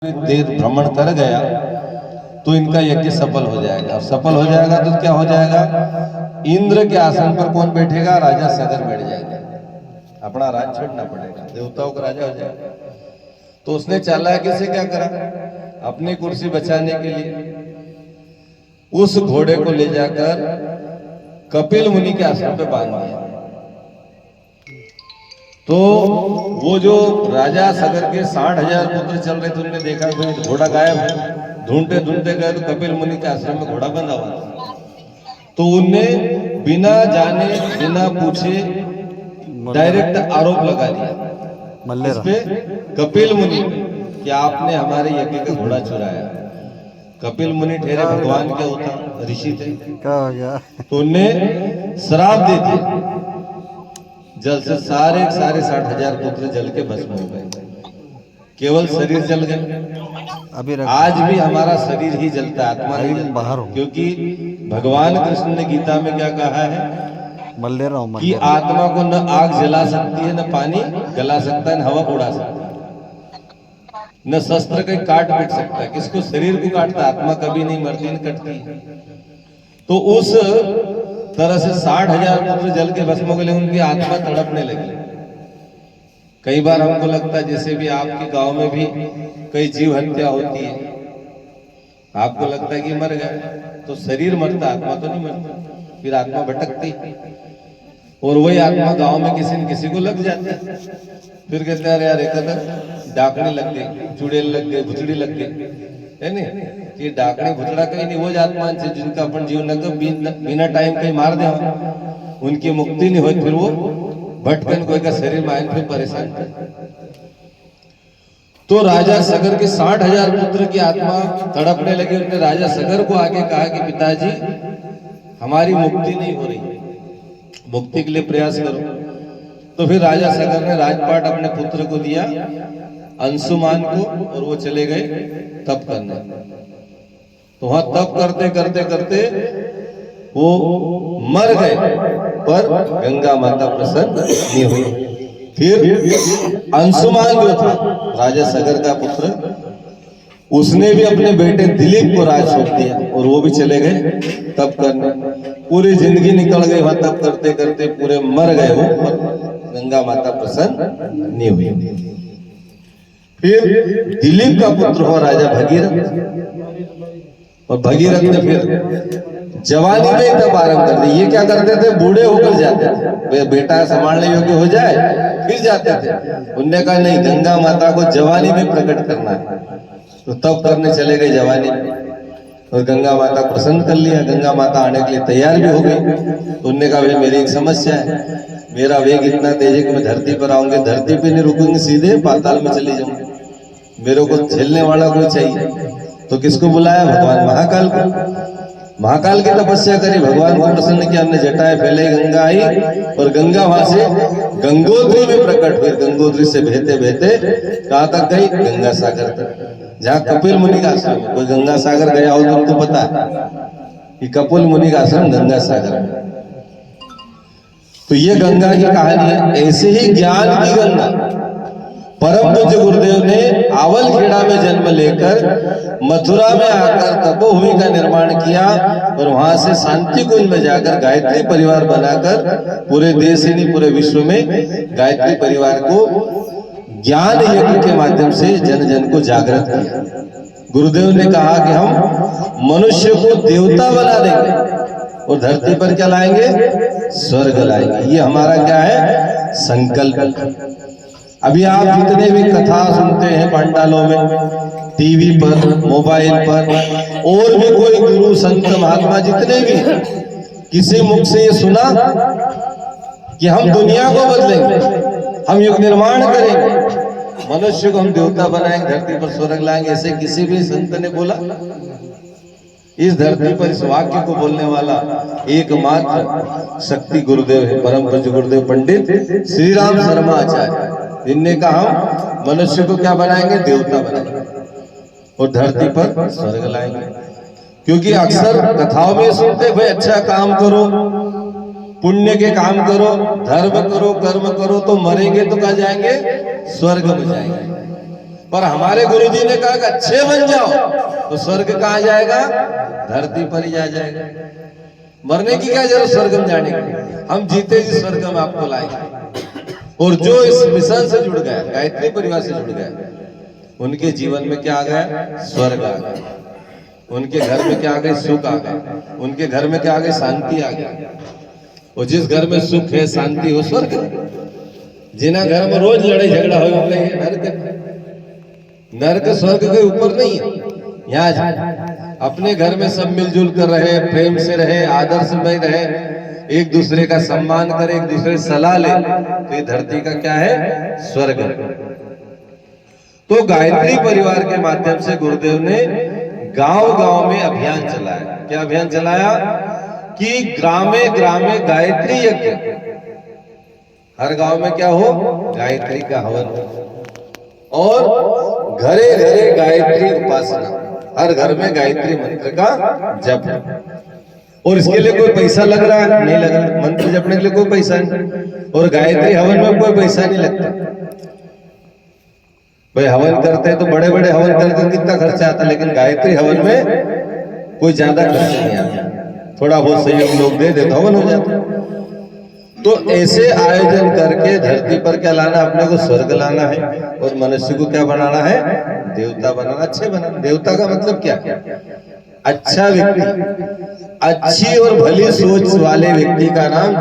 देर भ्रमण कर गया तो इनका यज्ञ सफल हो जाएगा। और सफल हो जाएगा तो क्या हो जाएगा? इंद्र के आसन पर कौन बैठेगा? राजा सगर बैठ जाएगा। अपना राज छोड़ना पड़ेगा, देवताओं का राजा हो जाएगा। तो उसने चालाकी से क्या करा? अपनी कुर्सी बचाने के लिए उस घोड़े को ले जाकर कपिल मुनि के आश्रम पे बांध दिया। तो वो जो राजा सगर के 60,000 पुत्र चल रहे थे, उन्होंने देखा कि घोड़ा गायब है। ढूंढते ढूंढते गए तो कपिल मुनि के आश्रम में घोड़ा बंधा हुआ था। तो उनने बिना जाने बिना पूछे डायरेक्ट आरोप लगा दिया इस पे कपिल मुनि कि आपने हमारे यज्ञ का घोड़ा चुराया। कपिल मुनि ठहरे भगवान के अवतार ऋषि थे। क्या हो गया? तो उनने श्राप दे दिया, जल से सारे 60,000 पुत्र जल के भस्म हो गए, केवल शरीर जल गए। अभी आज भी हमारा शरीर ही जलता है, आत्मा नहीं जलता। बाहर हो। क्योंकि भगवान कृष्ण ने गीता में क्या कहा है कि आत्मा को न आग जला सकती है, न पानी गला सकता है, न हवा उड़ा सकता है, न शस्त्र कहीं काट पीट सकता है। किसको? शरीर को काटता, आत्मा कभी नहीं मरती, न कटती। तो उस तरह से 60,000 पुत्र जल के भस्म हो गए, उनकी आत्मा तड़पने लगी। कई बार हमको लगता है जैसे भी आपके गांव में भी कई जीव हत्या होती है, आपको लगता है कि मर गए, तो शरीर मरता, आत्मा तो नहीं मरती। फिर आत्मा भटकती और वही आत्मा गांव में किसी न किसी को लग जाती है। फिर कहते हैं अरे यार एक डाकने लग गई, चुड़ैल लग गई, भुचड़ी लग गई, है नहीं? ये डाकने भुचड़ा कहीं नहीं, वो आत्मा से जिनका अपन जीवन बिना टाइम कहीं मार दे, उनकी मुक्ति नहीं हुई, फिर वो भटकन कोई का शरीर मायन फिर परेशान कर। तो राजा सगर के 60,000 पुत्र की आत्मा तड़पने लगी। उन्होंने राजा सगर को आके कहा कि पिताजी हमारी मुक्ति नहीं हो रही, मुक्ति के लिए प्रयास करो। तो फिर राजा सगर ने राजपाट अपने पुत्र को दिया, अंशुमान को, और वो चले गए तप करने। तो वहां तप करते करते करते वो मर गए, पर गंगा माता प्रसन्न नहीं हुई। फिर अंशुमान जो था राजा सगर का पुत्र, उसने भी अपने बेटे दिलीप को राज सौंप दिया और वो भी चले गए तप करने। पूरी जिंदगी निकल गई वहां तप करते करते, पूरे मर गए वो, पर गंगा माता प्रसन्न नहीं हुई। फिर दिलीप का पुत्र हुआ राजा भगीरथ, और भगीरथ ने फिर जवानी में तप आरंभ कर दी। ये क्या करते थे? बूढ़े होकर जाते थे, बेटा संभालने योग्य हो जाए फिर जाते थे। उनने कहा नहीं, गंगा माता को जवानी में प्रकट करना है। तो तप करने चले गए जवानी में, और गंगा माता प्रसन्न कर लिया। गंगा माता आने के लिए तैयार भी हो गई। तो उनने कहा भाई मेरी एक समस्या है, मेरा वेग इतना तेज है कि मैं धरती पर आऊंगी, धरती पे नहीं रुकूंगी, सीधे पाताल में चली जाऊंगी, मेरे को झेलने वाला कोई चाहिए। तो किसको बुलाया? भगवान महाकाल को। महाकाल की तपस्या करी, भगवान को प्रसन्न किया, हमने जटाएं फैलाई, गंगा आई, और गंगा वहां से गंगोत्री में प्रकट हुई। गंगोत्री से बहते बहते कहां तक गई? गंगा सागर तक, जहाँ कपिल मुनि का आश्रम है। कोई गंगा सागर गया हो तो उनको पता है कि कपिल मुनि का आश्रम गंगा सागर है। तो ये गंगा की कहानी है। ऐसे ही ज्ञान की गंगा परम पूज्य गुरुदेव ने आवलखेड़ा में जन्म लेकर मथुरा में आकर तपोभूमि का निर्माण किया, और वहां से शांति कुंज में जाकर गायत्री परिवार बनाकर पूरे देश ही नहीं पूरे विश्व में गायत्री परिवार को ज्ञान यज्ञ के माध्यम से जन जन को जागृत किया। गुरुदेव ने कहा कि हम मनुष्य को देवता बना देंगे और धरती पर क्या लाएंगे? स्वर्ग लाएंगे। ये हमारा क्या है? संकल्प। अभी आप जितने भी कथा सुनते हैं पंडालों में, टीवी पर, मोबाइल पर, और भी कोई गुरु संत महात्मा जितने भी, किसी मुख से ये सुना कि हम दुनिया को बदलेंगे, हम युग निर्माण करेंगे, मनुष्य को हम देवता बनाएंगे, धरती पर स्वर्ग लाएंगे? ऐसे किसी भी संत ने बोला? इस धरती पर इस वाक्य को बोलने वाला एकमात्र शक्ति गुरुदेव है, परम पूज्य गुरुदेव पंडित श्री राम शर्मा आचार्य, जिनने कहा हम मनुष्य को क्या बनाएंगे? देवता बनाएंगे और धरती पर स्वर्ग लाएंगे। क्योंकि अक्सर कथाओं में सुनते भाई अच्छा काम करो, पुण्य के काम करो, धर्म करो, कर्म करो, तो मरेंगे तो कहाँ जाएंगे? स्वर्ग में जाएंगे। पर हमारे गुरुजी ने कहा कि अच्छे बन जाओ तो स्वर्ग कहाँ जाएगा, धरती पर ही जाएगा। मरने की क्या जरूरत स्वर्ग में जाने की, हम जीते जी स्वर्ग में आपको लाएंगे। और जो इस मिशन से जुड़ गया, गायत्री परिवार से जुड़ गया, उनके जीवन में क्या आ गया, स्वर्ग आ गया। उनके घर में क्या आ गई, सुख आ गया। उनके घर में क्या आ गई, शांति आ गई। और जिस घर में सुख है, शांति हो, स्वर्ग। जिना घर में रोज लड़ाई झगड़ा हो, नरक। नरक स्वर्ग के ऊपर नहीं है। यहाँ अपने घर में सब मिलजुल कर रहे, प्रेम से रहे, आदर्श में रहे, एक दूसरे का सम्मान करे, एक दूसरे की सलाह ले, तो ये धरती का क्या है, स्वर्ग। तो गायत्री परिवार के माध्यम से गुरुदेव ने गांव-गांव में अभियान चलाया। क्या अभियान चलाया कि ग्रामे ग्रामे गायत्री यज्ञ, हर गांव में क्या हो, गायत्री का हवन, और घरे घरे गायत्री उपासना, हर घर में गायत्री मंत्र का जप। और इसके लिए कोई पैसा लग रहा है, नहीं लग रहा, मंत्र जपने के लिए कोई पैसा नहीं, और गायत्री हवन में कोई पैसा नहीं लगता। भाई हवन करते हैं तो बड़े बड़े हवन करते हैं, कितना खर्चा आता है, लेकिन गायत्री हवन में कोई ज्यादा खर्चा नहीं आता, थोड़ा बहुत सहयोग लोग दे दे तो हवन हो जाता। तो ऐसे आयोजन करके धरती पर क्या लाना, अपने को स्वर्ग लाना है, और मनुष्य को क्या बनाना है, देवता बनाना, अच्छे बनाना। देवता का मतलब क्या, अच्छा व्यक्ति, अच्छी और भली सोच वाले व्यक्ति का नाम